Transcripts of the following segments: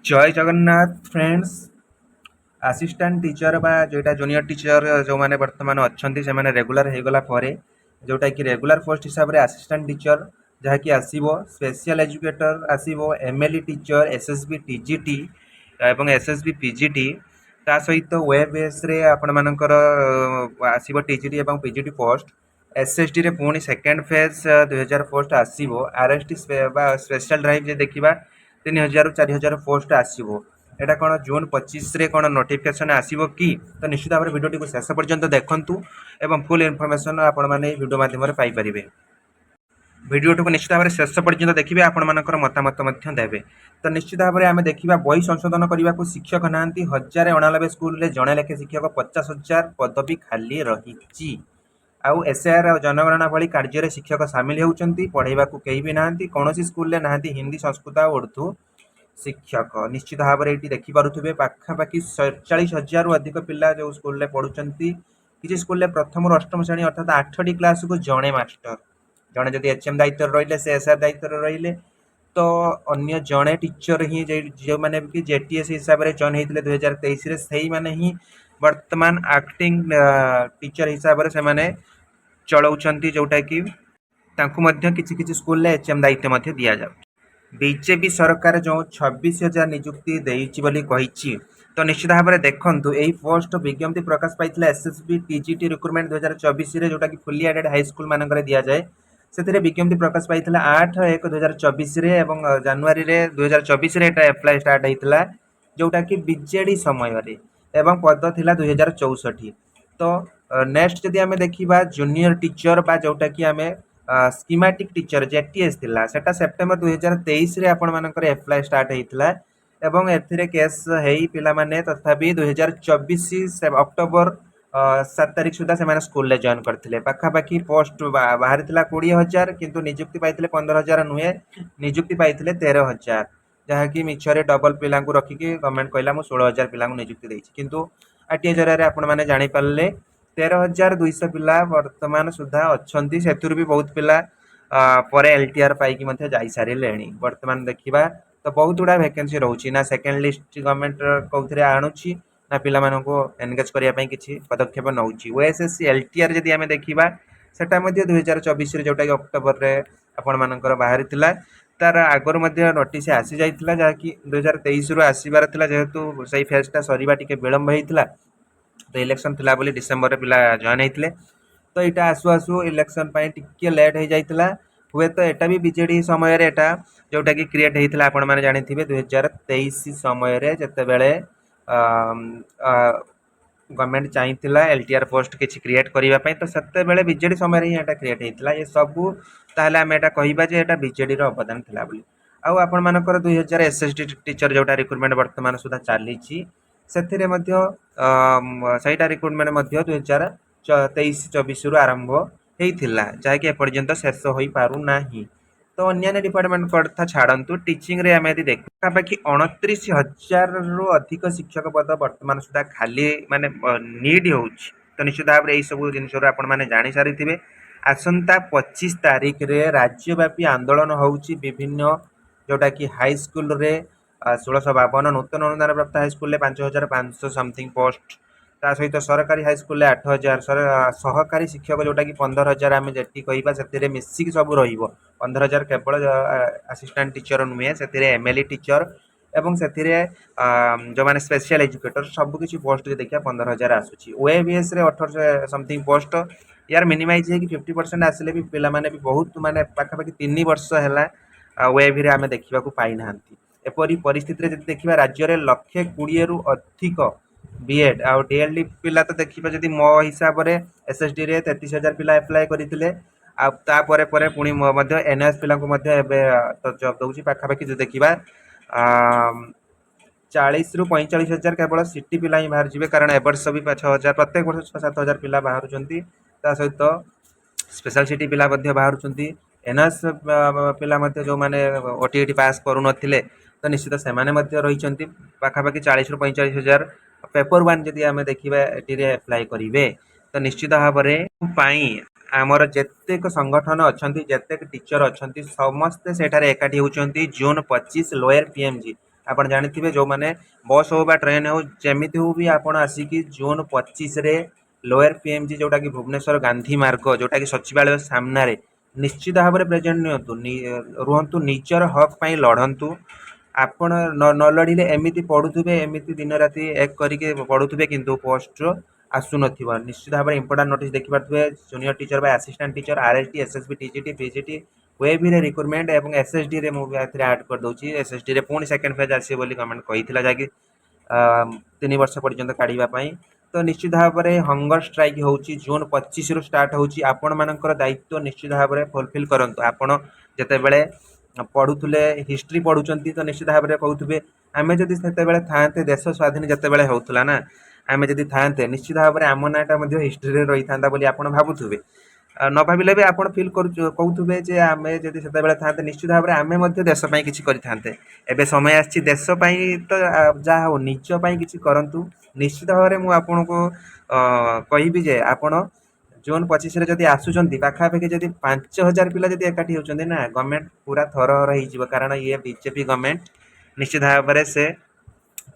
जय Jagannath friends. Assistant teacher बा जोटा जूनियर टीचर जो मैंने वर्तमान अच्छा से रेगुलर हो गला जोटा कि रेगुलर पोस्ट हिसाब से असिस्टेंट टीचर जहाँकि आसो स्पेशल एजुकेटर आसो एमएलई टीचर एसएसबी टीजीटी एवं एसएसबी पीजीटी ता सहित वेब बेस आपण मानकर आसो टीजीटी और पीजीटी पोस्ट एसएसडी रे पुणी सेकेंड फेज 2000 पोस्ट आसो आरएसटी स्पेशल ड्राइव देखा 3000 ରୁ 4000 पोस्ट आसो एटा कौन जून 25 रे कौन नोटिफिकेशन आसीबो कि तो निश्चित भाव भिडियो को शेष पर्यंत देखंतु एवं फुल इनफॉरमेशन आपण माने वीडियो माध्यम पाई परिबे। भिडियो को निश्चित भाव शेष पर्यंत देखिए आपण मानकर मतामत देवे। तो निश्चित भाव में आम देखा बही संशोधन करने को शिक्षक ना 1099 स्कूल रे जड़े लेखे शिक्षक 50,000 पदवी खाली रही आउ एसआर जनगणना भली कार्य शिक्षक सामिल होती पढ़ेवा कहीं भी ना कौन स्कूल ना हिंदी संस्कृत और उर्दू शिक्षक निश्चित भाव में ये देखिपे पाखापाखि 47,000 अधिक पिला जो स्कूल में पढ़ुंट किसी स्कूल प्रथम अष्टम श्रेणी अर्थात 8टी क्लास को जड़े मास्टर जड़े जदि एचएम दायित्व रही से एसआर दायित्व रही तो अन्य जड़े टीचर ही जो मैंने कि जेटीएस हिसाब से जॉइन होते 2023 से मैंने ही वर्तमान एक्टिंग टीचर हिसाब से चलाउछंती जोटा कि किसी स्कूल एचएम दायित्व दि जाए। बीजेपी सरकार जो 26,000 नियुक्ति देती तो निश्चित भाव में देखूँ यही पोस्ट विज्ञप्ति प्रकाश पाई एसएसबी टीजीटी रिक्रुटमेंट 2024 जोटा कि फुली एडेड हाईस्कल मानक दि जाए से विज्ञप्ति प्रकाश पाई 8/1/2024 जानुरी 2024 एप्लाय स्टार्ट होता जोटा कि बीजेडी समय एवं पद थिला 2064। तो नेक्स्ट जदि आम देखा जूनियर टीचर बा जोटा कि आम स्कीमेटिक टीचर जेटीएस थिला सेटा सेप्टेम्बर 2023 रे आपण मानकर एप्लाय स्टार्ट होता एवं एथिरे केस हेई पिला माने तथापि 2024 अक्टोबर 7 तारिख सुधा से स्कूल रे जॉइन करथिले। पाखापाखि पोस्ट बाहर थिला 20,000 किंतु नियुक्ति पाइथिले 15,000 नुहे नियुक्ति पाइथिले 13,000 जहाँकि मिछरे डबल पिला रखिकी गवर्नमेंट कहला मु 16,000 पिला नियुक्ति देछि किंतु आरटीए जरिया आपण माने जानि पारले 13,200 पिला वर्तमान सुधा अच्छी से भी बहुत पिला पर एलटीआर पाई जाई सारे वर्तमान देखा तो बहुत गुड़ा वैकेंसी रोचे ना सेकेंड लिस्ट गवर्नमेंट कौन आणुची ना पिला एनगेज करने किसी पदक्षेप नौ ओएसएससी एलटीआर जदि आम देखा सेटा 2024 जोटा कि अक्टोबर रे आपण मानकर बाहरी थिला तार आगर नोटिस आसी जाइथिला जहाँकि 2023 रु आसबार थिला जेहेतु सही फेजटा सरीबा टिके विलंब होइथिला तो इलेक्शन थिला बोली डिसेम्बर पिला जॉइन होते तो यहाँ आसु आसु इलेक्शन टिके लेट हो जाता हुए तो यहाँ भी बीजेडी समय जोटा कि क्रिएट होता आपण मैंने जानी 2023 समय जिते बड़े गवर्नमेंट चाहिए एलटीआर पोस्ट किसी क्रिएट करने तो से बीजेडी समय ही यहाँ क्रिएट होता ये सबू ताहले आम यहाँ कहवा यहाँ बीजेडी अवदान था बोली आउ आपण मानकर 2000 एसएसडी टीचर जोटा रिक्रुटमेंट वर्तमान सुधा चली सहीटा रिक्रुटमेंट 2023-24 रु आरंभ होता जहाँकि एपर्यंत शेष हो पारना तो अन्य डिपार्टमेंट कथा छाड़ू टीचिंग रे आम यदि देख पाखापाखि 29,000 रु अधिक शिक्षक पद वर्तमान सुधा खाली माने नीड हो तो निश्चित भाव में सब जिन आपने जानी सारी आसंता 25 तारिख रे राज्यव्यापी आंदोलन होउची विभिन्न जोटा कि हाई स्कूल रे 1652 नूतन अनुदान प्राप्त हाईस्कल 5,500 समथिंग पोस्ट ता सहित सरकारी हाईस्कल 8,000 सहकारी शिक्षक जोटा कि 15,000 आम जी कहवा से मिसिक सब रही 15,000 केवल असिस्टेंट टीचर नुहे से एमएलई टीचर एवं से जो मैंने स्पेशल एजुकेटर सबकि पोस्ट देखा 15,000 आसूसी ओएबीएस 1800 समथिंग पोस्ट यार मिनिमाइज है कि 50% आसिले भी पिला माने भी बहुत माने पाखापाखि 3 वर्ष है ओएबी आम देखा पाई ना एपरी परिस्थिति जब देखा राज्य में 120 रु अधिक बीएड आउ डीएलडी पिला तो देखा जब मो हिसाब से एसएसडी रे 33,000 पिला एप्लाय करते पुणी एनएस पिला जब दूसरी पाखापाखि जो देखा 40 रु 45,000 केवल सिटी पिला ही बाहर जाए कारण एवर्ष भी 6,000 प्रत्येक वर्ष 6-7,000 पिला बाहर सहित स्पेशल सिटी पिला बाहर एनएस पिला जो मैंने ओटीईटी पास करूँ तो निश्चित से रही पाखापाखि 40 रु 45,000 पेपर वन जदि आम देखा ये एप्लाय करेंगे तो निश्चित भाव में आमर जेतेक संगठन अच्छा जेतेक टीचर अच्छा समस्ते सेठारे एकाठी होती जून 25 लोयर पीएमजी ଆପଣ ଜାଣିଥିବେ ଯେଉଁମାନେ ବସ୍ ହଉ ବା ଟ୍ରେନ୍ ହଉ ଯେମିତି ହଉ ବି ଆପଣ ଆସିକି ଜୁନ୍ 25ରେ ଲୋୟର ପିଏମ୍ଜି ଯେଉଁଟାକି ଭୁବନେଶ୍ୱର ଗାନ୍ଧୀ ମାର୍ଗ ଯେଉଁଟାକି ସଚିବାଳୟ ସାମ୍ନାରେ ନିଶ୍ଚିତ ଭାବରେ ପ୍ରେଜେଣ୍ଟ ନିଅନ୍ତୁ, ରୁହନ୍ତୁ, ନିଜର ହକ୍ ପାଇଁ ଲଢ଼ନ୍ତୁ। ଆପଣ ନ ଲଢ଼ିଲେ ଏମିତି ପଢ଼ୁଥିବେ, ଏମିତି ଦିନ ରାତି ଏକ କରିକି ପଢ଼ୁଥିବେ କିନ୍ତୁ ପୋଷ୍ଟ ଆସୁନଥିବ। ନିଶ୍ଚିତ ଭାବରେ ଇମ୍ପୋର୍ଟାଣ୍ଟ ନୋଟିସ୍ ଦେଖିପାରୁଥିବେ, ଜୁନିୟର ଟିଚର ବା assistant teacher RST, SSB, TGT, PGT ୱେବିରେ ରିକ୍ରୁଟମେଣ୍ଟ ଏବଂ SSDରେ ମୁଁ ବି ଏଥିରେ ଆଡ଼୍ କରିଦେଉଛି। SSDରେ ପୁଣି ସେକେଣ୍ଡ ଫେଜ୍ ଆସିବ ବୋଲି ଗଭର୍ଣ୍ଣମେଣ୍ଟ କହିଥିଲା, ଯାହାକି 3 ବର୍ଷ ପର୍ଯ୍ୟନ୍ତ କାଢ଼ିବା ପାଇଁ। ତ ନିଶ୍ଚିତ ଭାବରେ ହଙ୍ଗର ଷ୍ଟ୍ରାଇକ୍ ହେଉଛି ଜୁନ୍ 25ରୁ ଷ୍ଟାର୍ଟ ହେଉଛି। ଆପଣମାନଙ୍କର ଦାୟିତ୍ୱ ନିଶ୍ଚିତ ଭାବରେ ଫୁଲଫିଲ୍ କରନ୍ତୁ। ଆପଣ ଯେତେବେଳେ ପଢ଼ୁଥିଲେ, ହିଷ୍ଟ୍ରି ପଢ଼ୁଛନ୍ତି, ତ ନିଶ୍ଚିତ ଭାବରେ କହୁଥିବେ ଆମେ ଯଦି ସେତେବେଳେ ଥାନ୍ତେ, ଦେଶ ସ୍ୱାଧୀନ ଯେତେବେଳେ ହେଉଥିଲା ନା, ଆମେ ଯଦି ଥାନ୍ତେ ନିଶ୍ଚିତ ଭାବରେ ଆମ ନାଁଟା ମଧ୍ୟ ହିଷ୍ଟ୍ରିରେ ରହିଥାନ୍ତା ବୋଲି ଆପଣ ଭାବୁଥିବେ। ନ ଭାବିଲେ ବି ଆପଣ ଫିଲ୍ କହୁଥିବେ ଯେ ଆମେ ଯଦି ସେତେବେଳେ ଥାନ୍ତେ ନିଶ୍ଚିତ ଭାବରେ ଆମେ ମଧ୍ୟ ଦେଶ ପାଇଁ କିଛି କରିଥାନ୍ତେ। ଏବେ ସମୟ ଆସିଛି ଦେଶ ପାଇଁ, ତ ଯାହା ହଉ ନିଜ ପାଇଁ କିଛି କରନ୍ତୁ। ନିଶ୍ଚିତ ଭାବରେ ମୁଁ ଆପଣଙ୍କୁ କହିବି ଯେ ଆପଣ ଜୁନ୍ 25ରେ ଯଦି ଆସୁଛନ୍ତି, ପାଖାପାଖି ଯଦି 5000 ପିଲା ଯଦି ଏକାଠି ହେଉଛନ୍ତି ନା, ଗଭର୍ଣ୍ଣମେଣ୍ଟ ପୁରା ଥରହର ହେଇଯିବ। କାରଣ ଇଏ ବିଜେପି ଗଭର୍ଣ୍ଣମେଣ୍ଟ ନିଶ୍ଚିତ ଭାବରେ ସେ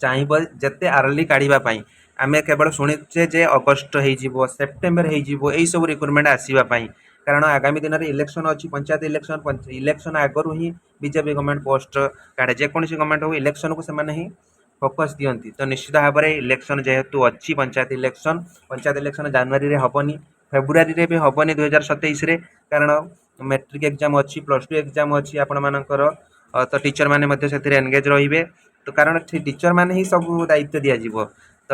ଚାହିଁବ ଯେତେ ଆର୍ଲି କାଢ଼ିବା ପାଇଁ। ଆମେ କେବଳ ଶୁଣିଛେ ଯେ ଅଗଷ୍ଟ ହେଇଯିବ, ସେପ୍ଟେମ୍ବର ହେଇଯିବ, ଏଇସବୁ ରିକ୍ରୁଟମେଣ୍ଟ ଆସିବା ପାଇଁ। କାରଣ ଆଗାମୀ ଦିନରେ ଇଲେକ୍ସନ୍ ଅଛି, ପଞ୍ଚାୟତ ଇଲେକ୍ସନ୍ ଆଗରୁ ହିଁ ବିଜେପି ଗଭର୍ଣ୍ଣମେଣ୍ଟ ପୋଷ୍ଟ କାଢ଼େ। ଯେକୌଣସି ଗଭର୍ଣ୍ଣମେଣ୍ଟ ହଉ, ଇଲେକ୍ସନକୁ ସେମାନେ ହିଁ ଫୋକସ୍ ଦିଅନ୍ତି। ତ ନିଶ୍ଚିତ ଭାବରେ ଇଲେକ୍ସନ୍ ଯେହେତୁ ଅଛି, ପଞ୍ଚାୟତ ଇଲେକ୍ସନ୍ ଜାନୁଆରୀରେ ହେବନି, ଫେବୃଆରୀରେ ବି ହେବନି 2027ରେ, କାରଣ ମେଟ୍ରିକ୍ ଏକ୍ଜାମ୍ ଅଛି, +2 ଏକ୍ଜାମ୍ ଅଛି ଆପଣମାନଙ୍କର। ତ ଟିଚର ମାନେ ମଧ୍ୟ ସେଥିରେ ଏନଗେଜ୍ ରହିବେ। ତ କାରଣ ଟିଚର ମାନେ ହିଁ ସବୁ ଦାୟିତ୍ୱ ଦିଆଯିବ। ତ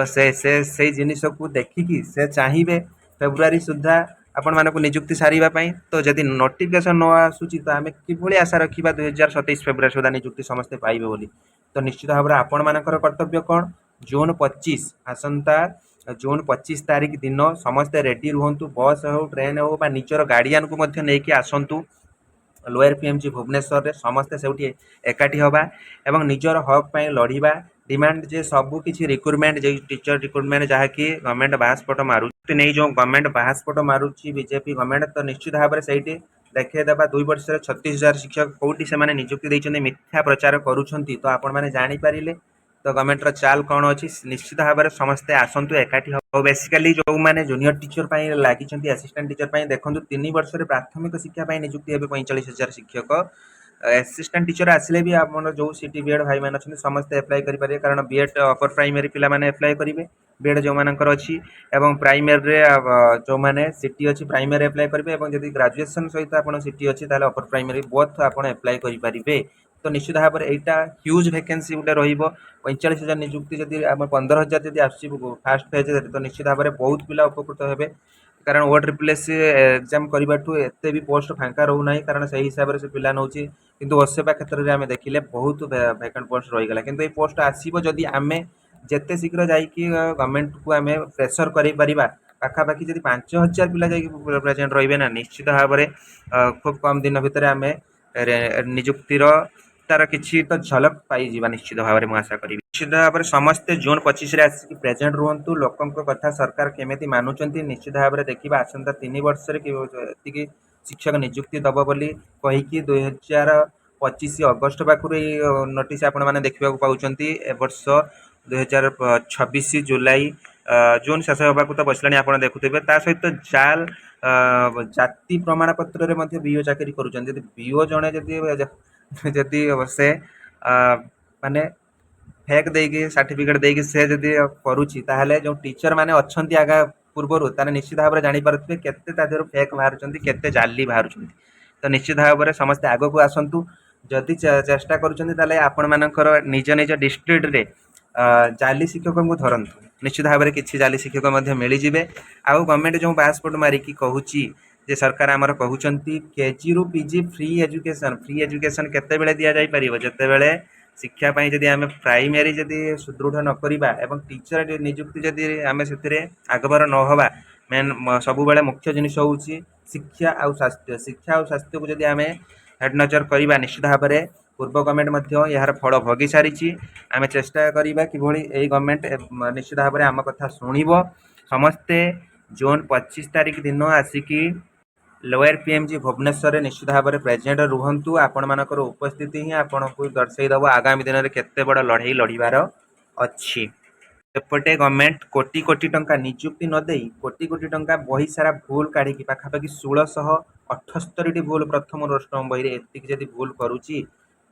ସେଇ ଜିନିଷକୁ ଦେଖିକି ସେ ଚାହିଁବେ ଫେବୃଆରୀ ସୁଦ୍ଧା ଆପଣମାନଙ୍କୁ ନିଯୁକ୍ତି ସାରିବା ପାଇଁ। ତ ଯଦି ନୋଟିଫିକେସନ୍ ନ ଆସୁଛି ତ ଆମେ କିଭଳି ଆଶା ରଖିବା 2027 ଫେବୃଆରୀ ସୁଦ୍ଧା ନିଯୁକ୍ତି ସମସ୍ତେ ପାଇବେ ବୋଲି। ତ ନିଶ୍ଚିତ ଭାବରେ ଆପଣମାନଙ୍କର କର୍ତ୍ତବ୍ୟ କ'ଣ, ଜୁନ୍ 25 ଆସନ୍ତା ଜୁନ୍ 25 ତାରିଖ ଦିନ ସମସ୍ତେ ରେଡ଼ି ରୁହନ୍ତୁ। ବସ୍ ହେଉ, ଟ୍ରେନ୍ ହେଉ ବା ନିଜର ଗାର୍ଡ଼ିଆନକୁ ମଧ୍ୟ ନେଇକି ଆସନ୍ତୁ। ଲୋୟର ପିଏମ୍ଜି ଭୁବନେଶ୍ୱରରେ ସମସ୍ତେ ସେଉଠି ଏକାଠି ହେବା ଏବଂ ନିଜର ହକ୍ ପାଇଁ ଲଢ଼ିବା। ଡିମାଣ୍ଡ ଯେ ସବୁ କିଛି ରିକ୍ରୁଟମେଣ୍ଟ, ଯେ ଟିଚର ରିକ୍ରୁଟମେଣ୍ଟ ଯାହାକି ଗଭର୍ଣ୍ଣମେଣ୍ଟ ବାହାସ୍ପୋଟ ମାରୁଛି, ନେଇ ଯେଉଁ ଗଭର୍ଣ୍ଣମେଣ୍ଟ ବାହାସ୍ପୋଟ ମାରୁଛି ବିଜେପି ଗଭର୍ଣ୍ଣମେଣ୍ଟ, ତ ନିଶ୍ଚିତ ଭାବରେ ସେଇଠି ଦେଖାଇଦେବା। 2 ବର୍ଷରେ 36,000 ଶିକ୍ଷକ କେଉଁଠି ସେମାନେ ନିଯୁକ୍ତି ଦେଇଛନ୍ତି, ମିଥ୍ୟା ପ୍ରଚାର କରୁଛନ୍ତି। ତ ଆପଣମାନେ ଜାଣିପାରିଲେ ତ ଗଭର୍ଣ୍ଣମେଣ୍ଟର ଚାଲ କ'ଣ ଅଛି। ନିଶ୍ଚିତ ଭାବରେ ସମସ୍ତେ ଆସନ୍ତୁ, ଏକାଠି ହେଉ। ବେସିକାଲି ଯେଉଁମାନେ ଜୁନିୟର ଟିଚର ପାଇଁ ଲାଗିଛନ୍ତି, ଆସିଷ୍ଟାଣ୍ଟ ଟିଚର ପାଇଁ ଦେଖନ୍ତୁ, 3 ବର୍ଷରେ ପ୍ରାଥମିକ ଶିକ୍ଷା ପାଇଁ ନିଯୁକ୍ତି ହେବେ 45,000 ଶିକ୍ଷକ। ଆସିଷ୍ଟାଣ୍ଟ ଟିଚର ଆସିଲେ ବି ଆମର ଯେଉଁ ସିଟି ବିଏଡ଼୍ ଭାଇମାନେ ଅଛନ୍ତି ସମସ୍ତେ ଆପ୍ଲାଏ କରିପାରିବେ, କାରଣ ବିଏଡ଼୍ ଅପର ପ୍ରାଇମେରୀ ପିଲାମାନେ ଆପ୍ଲାଏ କରିବେ, ବିଏଡ଼୍ ଯେଉଁମାନଙ୍କର ଅଛି। ଏବଂ ପ୍ରାଇମେରୀରେ ଯେଉଁମାନେ ସିଟି ଅଛି ପ୍ରାଇମେରୀ ଆପ୍ଲାଏ କରିବେ, ଏବଂ ଯଦି ଗ୍ରାଜୁଏସନ୍ ସହିତ ଆପଣ ସିଟି ଅଛି ତାହେଲେ ଅପର ପ୍ରାଇମେରୀ ବୋଥ୍ ଆପଣ ଆପ୍ଲାଏ କରିପାରିବେ। ତ ନିଶ୍ଚିତ ଭାବରେ ଏଇଟା ହ୍ୟୁଜ୍ ଭ୍ୟାକେନ୍ସି ଗୋଟେ ରହିବ। 45,000 ନିଯୁକ୍ତି ଯଦି ଆମ 15,000 ଯଦି ଆସୁଛି ଫାଷ୍ଟ ଫେଜ୍ରେ, ତ ନିଶ୍ଚିତ ଭାବରେ ବହୁତ ପିଲା ଉପକୃତ ହେବେ। କାରଣ OSSC ଏକ୍ଜାମ୍ କରିବାଠୁ ଏତେ ବି ପୋଷ୍ଟ ଫାଙ୍କା ରହୁନାହିଁ, କାରଣ ସେହି ହିସାବରେ ସେ ପିଲା ନେଉଛି। କିନ୍ତୁ OSEPA କ୍ଷେତ୍ରରେ ଆମେ ଦେଖିଲେ ବହୁତ ଭ୍ୟାକାଣ୍ଟ ପୋଷ୍ଟ ରହିଗଲା। କିନ୍ତୁ ଏଇ ପୋଷ୍ଟ ଆସିବ ଯଦି ଆମେ ଯେତେ ଶୀଘ୍ର ଯାଇକି ଗଭର୍ଣ୍ଣମେଣ୍ଟକୁ ଆମେ ପ୍ରେସର କରାଇପାରିବା। ପାଖାପାଖି ଯଦି 5,000 ପିଲା ଯାଇକି ପ୍ରେଜେଣ୍ଟ ରହିବେ ନା, ନିଶ୍ଚିତ ଭାବରେ ଖୁବ୍ କମ୍ ଦିନ ଭିତରେ ଆମେ ନିଯୁକ୍ତିର ତାର କିଛି ତ ଝଲକ ପାଇଯିବା। ନିଶ୍ଚିତ ଭାବରେ ମୁଁ ଆଶା କରିବି। ନିଶ୍ଚିତ ଭାବରେ ସମସ୍ତେ ଜୁନ୍ 25ରେ ଆସିକି ପ୍ରେଜେଣ୍ଟ ରୁହନ୍ତୁ। ଲୋକଙ୍କ କଥା ସରକାର କେମିତି ମାନୁଛନ୍ତି ନିଶ୍ଚିତ ଭାବରେ ଦେଖିବା। ଆସନ୍ତା 3 ବର୍ଷରେ ଏତିକି ଶିକ୍ଷକ ନିଯୁକ୍ତି ଦେବ ବୋଲି କହିକି 2025 ଅଗଷ୍ଟ ପାଖରୁ ଏଇ ନୋଟିସ୍ ଆପଣମାନେ ଦେଖିବାକୁ ପାଉଛନ୍ତି। ଏ ବର୍ଷ 2026 ଜୁଲାଇ ଜୁନ୍ ଶେଷ ହେବାକୁ ତ ବସିଲାଣି, ଆପଣ ଦେଖୁଥିବେ। ତା ସହିତ ଜାତି ପ୍ରମାଣପତ୍ରରେ ମଧ୍ୟ ବିଓ ଚାକିରି କରୁଛନ୍ତି। ଯଦି ବିଓ ଜଣେ ଯଦି ସେ ମାନେ ଫେକ୍ ଦେଇକି ସାର୍ଟିଫିକେଟ୍ ଦେଇକି ସେ ଯଦି କରୁଛି, ତାହେଲେ ଯେଉଁ ଟିଚର ମାନେ ଅଛନ୍ତି ପୂର୍ବରୁ, ତାହେଲେ ନିଶ୍ଚିତ ଭାବରେ ଜାଣିପାରୁଥିବେ କେତେ ତା ଦେହରୁ ଫେକ୍ ବାହାରୁଛନ୍ତି, କେତେ ଜାଲି ବାହାରୁଛନ୍ତି। ତ ନିଶ୍ଚିତ ଭାବରେ ସମସ୍ତେ ଆଗକୁ ଆସନ୍ତୁ। ଯଦି ଚେଷ୍ଟା କରୁଛନ୍ତି ତାହେଲେ ଆପଣମାନଙ୍କର ନିଜ ନିଜ ଡିଷ୍ଟ୍ରିକ୍ଟରେ ଜାଲି ଶିକ୍ଷକଙ୍କୁ ଧରନ୍ତୁ। ନିଶ୍ଚିତ ଭାବରେ କିଛି ଜାଲି ଶିକ୍ଷକ ମଧ୍ୟ ମିଳିଯିବେ। ଆଉ ଗଭର୍ଣ୍ଣମେଣ୍ଟ ଯେଉଁ ପାସପୋର୍ଟ ମାରିକି କହୁଛି ଯେ ସରକାର ଆମର କହୁଛନ୍ତି କେଜିରୁ ପିଜି ଫ୍ରି ଏଜୁକେସନ୍ କେତେବେଳେ ଦିଆଯାଇପାରିବ, ଯେତେବେଳେ ଶିକ୍ଷା ପାଇଁ ଯଦି ଆମେ ପ୍ରାଇମେରୀ ଯଦି ସୁଦୃଢ଼ ନ କରିବା ଏବଂ ଟିଚର ନିଯୁକ୍ତି ଯଦି ଆମେ ସେଥିରେ ଆଗଭର ନ ହେବା। ସବୁବେଳେ ମୁଖ୍ୟ ଜିନିଷ ହେଉଛି ଶିକ୍ଷା ଆଉ ସ୍ୱାସ୍ଥ୍ୟ। ଶିକ୍ଷା ଆଉ ସ୍ୱାସ୍ଥ୍ୟକୁ ଯଦି ଆମେ ହେଡ଼ ନଜର କରିବା, ନିଶ୍ଚିତ ଭାବରେ ପୂର୍ବ ଗଭର୍ଣ୍ଣମେଣ୍ଟ ମଧ୍ୟ ଏହାର ଫଳ ଭୋଗି ସାରିଛି। ଆମେ ଚେଷ୍ଟା କରିବା କିଭଳି ଏଇ ଗଭର୍ଣ୍ଣମେଣ୍ଟ ନିଶ୍ଚିତ ଭାବରେ ଆମ କଥା ଶୁଣିବ। ସମସ୍ତେ ଜୁନ୍ 25 ତାରିଖ ଦିନ ଆସିକି लोअर पीएमजी भुवनेश्वर निश्चित भाव में प्रेजेंट रुहतु आपण मानकर उपस्थिति ही आपन को दर्शाईदेव आगामी दिन में केते बड़ लड़ाई लड़बार अच्छी एपटे गवर्नमेंट कोटी कोटी टंका नियुक्ति न देई कोटी कोटी टंका बही सारा भूल काढ़ी पाखापाखि 1678 भूल प्रथम अष्टम बही एतिक जदि भूल करुच्ची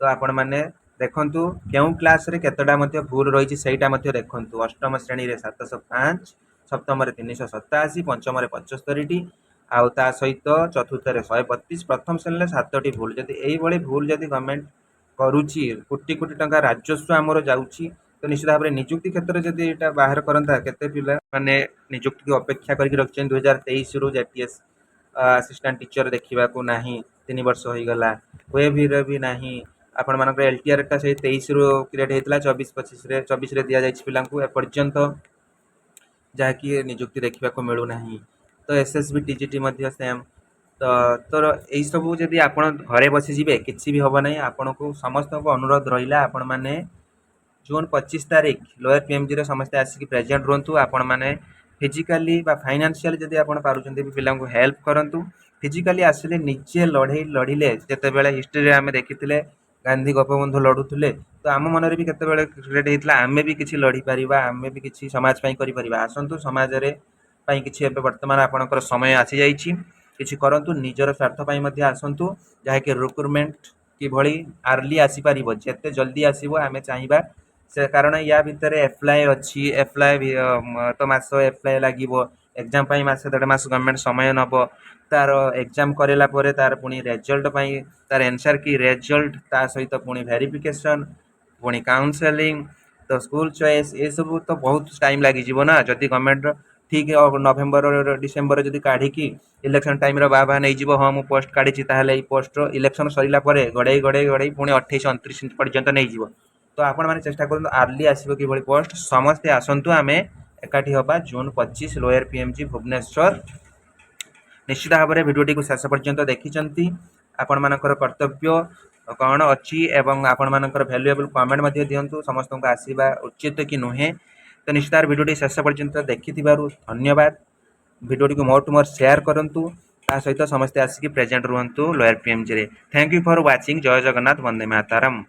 तो आपण मैंने देखंतु केउ क्लास रे केतटा मध्य भूल रही सेटा मध्य देखंतु अष्टम श्रेणी रे 705 सप्तम रे 387 पंचम रे 75 आउ ता सहित चतुर्थ रे 132 प्रथम श्रेणी रे 7टी भूल जदि एई भली भूल जदि गवर्नमेंट करुच्ची कोटी कोटी टंका राजस्व आमर जाउची तो निश्चित भाव में निजुक्ति क्षेत्र में जदि यहाँ बाहर करता केते पिला माने निजुक्ति की अपेक्षा करके रखिछन 2023 रु जेटीएस असिस्टेंट टीचर देखा ना 3 वर्ष हो गला वे भी नहीं आपण मान एलटीआर टा से 23 रु क्रिएट होता 24 रे दिया जाइछि पिला को एपर्यंत जहाँकि निजुक्ति देखा मिलूना तो एसएसबी टीजीटी मध्य सेम तो यही सब जदि आपण घरे बसीजे किसी भी हम ना आपन को समस्त को अनुरोध रहा आपण मैंने जून 25 तारीख लोअर पीएमजी रे समस्त आसिक प्रेजेंट रुहतु आपण मैंने फिजिकाली बा फाइनेंशियल जदि आपण पारुचंती पिला को हेल्प करंतु फिजिकाली आसिले निजे लड़े लड़िले जेतेबेले हिस्ट्री रे आमे देखिथिले गांधी गोपबंधु लड़ुथिले तो आम मन भी केतेबेले क्रिएट हेतला आमे भी किछि लड़ी परिबा आमे भी किछि समाज पई करि परिबा आसंतु समाज रे पई किछि एबे वर्तमान आपनकर समय आसी जाइछि किछि करंतु निजर स्वार्थ पई मध्ये आसंतु जाहे कि रिक्रुटमेंट कि भली आर्ली आसी परिबो जेते जल्दी आसीबो आमे चाहिबा से कारण या भितर एप्लाय अच्छी एप्लाय तो मास एप्लाय लगे एग्जाम पाई मास 1.5 मास गवर्नमेंट समय नब तार एग्जाम करेला परे तार पुणी रिजल्ट पाई तार आंसर की रिजल्ट ता सहित पुणी वेरिफिकेशन पुणी काउंसलिंग तो स्कूल चॉइस ये सब तो बहुत टाइम लगी जीवो ना जदि गवर्नमेंट ठीक नवेम्बर डिसेम्बर जदि काढ़ी इलेक्शन टाइम बाबा नहीं जीवो हाँ मु पोस्ट काढ़ी ताहले पोस्ट इलेक्शन सरिला परे गड़े गड़े गड़े पुणी 28 29 पर्यंत नहीं जीवो तो आपण मैंने चेष्टा करूँ आर्ली आसो कि पोस्ट समस्ते आसतु आम एकाठी हवा जून 25 लोअर पीएमजी भुवनेश्वर निश्चित भाव में भिडियोटी को शेष पर्यंत देखी आपण मानकर कर्तव्य कौन अच्छी एवं आपण मानकर वैल्यूएबल कमेंट मध्य दिंतु समस्त को आसवा उचित कि नुहे तो निश्चित भाव भिडियोटी शेष पर्यंत देखि धन्यवाद भिडियोटी को मोर टू मोर शेयर करंतु ता सहित समस्ते आसिक प्रेजेंट रुहतु लोअर पीएमजी रे थैंक यू फॉर वाचिंग जय जगन्नाथ वंदे मातरम।